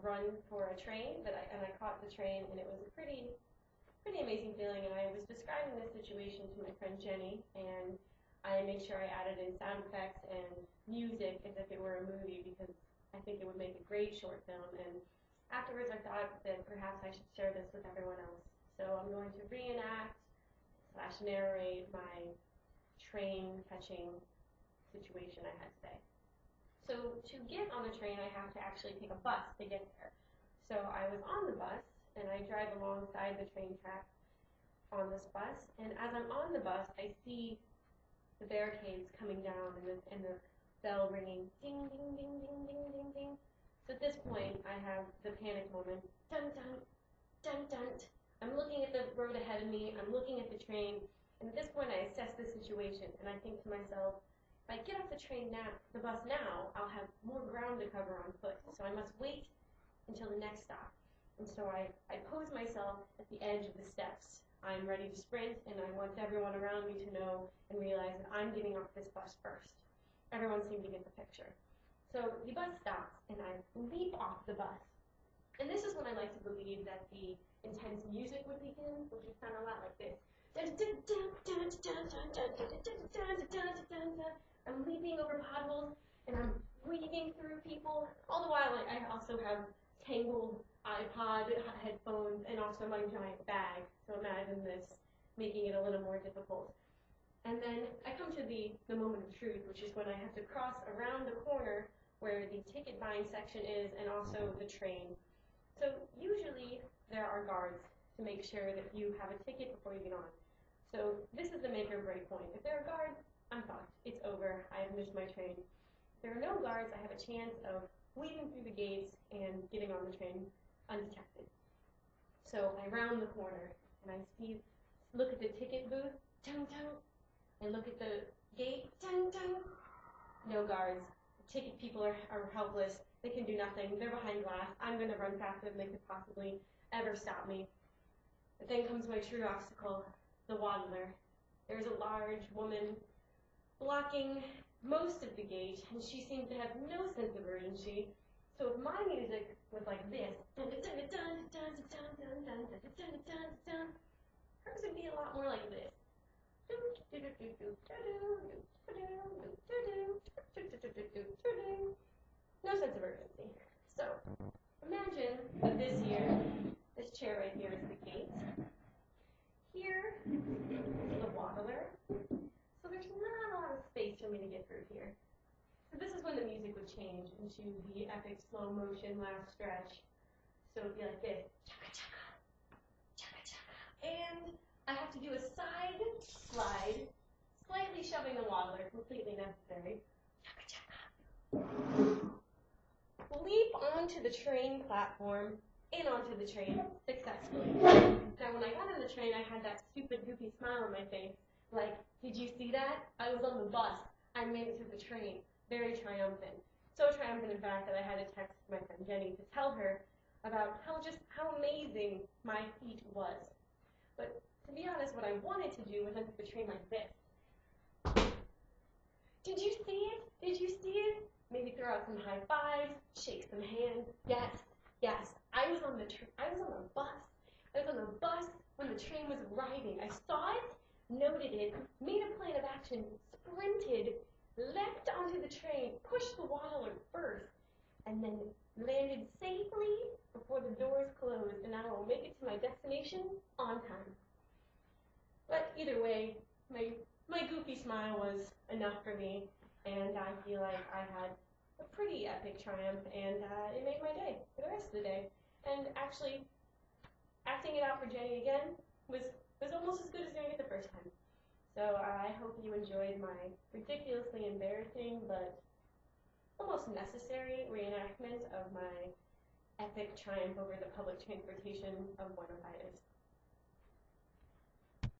run for a train, and I caught the train, and it was a pretty amazing feeling. And I was describing this situation to my friend Jenny, and I made sure I added in sound effects and music as if it were a movie, because I think it would make a great short film. And afterwards I thought that perhaps I should share this with everyone else. So I'm going to reenact / narrate my train catching situation I had today. So to get on the train, I have to actually take a bus to get there. So I was on the bus, and I drive alongside the train track on this bus, and as I'm on the bus, I see the barricades coming down and the bell ringing, ding, ding, ding, ding, ding, ding, ding. So at this point, I have the panic moment, dun, dun, dun, dun. I'm looking at the road ahead of me, I'm looking at the train, and at this point, I assess the situation, and I think to myself, if I get off the bus now, I'll have more ground to cover on foot, so I must wait until the next stop. And so I pose myself at the edge of the steps. I'm ready to sprint, and I want everyone around me to know and realize that I'm getting off this bus first. Everyone seemed to get the picture. So the bus stops, and I leap off the bus. And this is when I like to believe that the intense music would begin, which would sound a lot like this. I'm leaping over potholes, and I'm weaving through people. All the while, I also have tangled iPod headphones and also my giant bag. So imagine this making it a little more difficult. And then I come to the moment of truth, which is when I have to cross around the corner where the ticket buying section is and also the train. So usually there are guards to make sure that you have a ticket before you get on. So this is the make or break point. If there are guards, I'm fucked. It's over. I have missed my train. If there are no guards, I have a chance of weaving through the gates and getting on the train undetected. So I round the corner and I look at the ticket booth, dun, dun, and look at the gate, dun, dun. No guards. The ticket people are helpless. They can do nothing. They're behind glass. I'm going to run faster than they could possibly ever stop me. But then comes my true obstacle, the waddler. There's a large woman blocking most of the gate, and she seems to have no sense of urgency. So if my music was like this, hers would be a lot more like this. No sense of urgency. So imagine that this chair right here is the gate. Here is the waddler. So there's not a lot of space for me to get through here. So this is when the music would change into the epic slow motion last stretch. So it would be like this. Chaka chaka, chaka chaka. And I have to do a side slide, slightly shoving the waddler, completely necessary. Chaka chaka. Leap onto the train platform and onto the train successfully. Now when I got on the train, I had that stupid goofy smile on my face. Like, did you see that? I was on the bus. I made it to the train. Very triumphant. So triumphant, in fact, that I had to text my friend Jenny to tell her about how amazing my feat was. But to be honest, what I wanted to do was enter the train like this. Did you see it? Did you see it? Maybe throw out some high fives, shake some hands. Yes, yes. I was on the bus. I was on the bus when the train was arriving. I saw it, noted it, made a plan of action, sprinted, leapt onto the train, pushed the waddler first, and then landed safely before the doors closed, and I will make it to my destination on time. But either way, my goofy smile was enough for me, and I feel like I had a pretty epic triumph, and it made my day for the rest of the day. And actually, acting it out for Jenny again was almost as good as doing it the first time. So I hope you enjoyed my ridiculously embarrassing but almost necessary reenactment of my epic triumph over the public transportation of Buenos Aires.